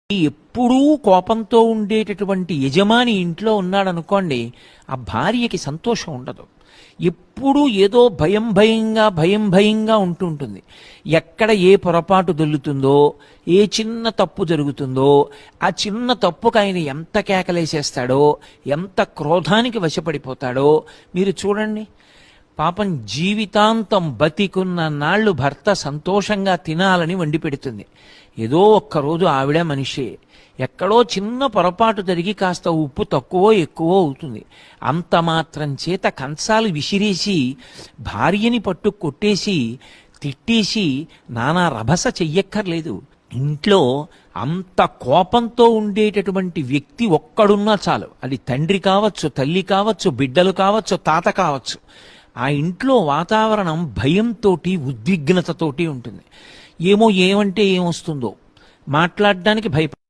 ఎప్పుడూ కోపంతో ఉండేటటువంటి యజమాని ఇంట్లో ఉన్నాడనుకోండి, ఆ భార్యకి సంతోషం ఉండదు. ఎప్పుడూ ఏదో భయంగా ఉంటుంటుంది. ఎక్కడ ఏ పొరపాటు దొల్లుతుందో, ఏ చిన్న తప్పు జరుగుతుందో, ఆ చిన్న తప్పుకు ఆయన ఎంత కేకలేసేస్తాడో, ఎంత క్రోధానికి వశపడిపోతాడో మీరు చూడండి. పాపం జీవితాంతం బతికున్న నాళ్ళు భర్త సంతోషంగా తినాలని వండి పెడుతుంది. ఏదో ఒక్కరోజు ఆవిడ మనిషే, ఎక్కడో చిన్న పొరపాటు జరిగి కాస్త ఉప్పు తక్కువో ఎక్కువో అవుతుంది. అంత మాత్రం చేత కంచాలు విసిరేసి భార్యని పట్టు కొట్టేసి తిట్టేసి నానా రభస చెయ్యక్కర్లేదు. ఇంట్లో అంత కోపంతో ఉండేటటువంటి వ్యక్తి ఒక్కడున్నా చాలు. అది తండ్రి కావచ్చు, తల్లి కావచ్చు, బిడ్డలు కావచ్చు, తాత కావచ్చు. ఆ ఇంట్లో వాతావరణం భయంతోటి ఉద్విగ్నతతోటి ఉంటుంది. ఏమంటే ఏమొస్తుందో మాట్లాడడానికి భయపడ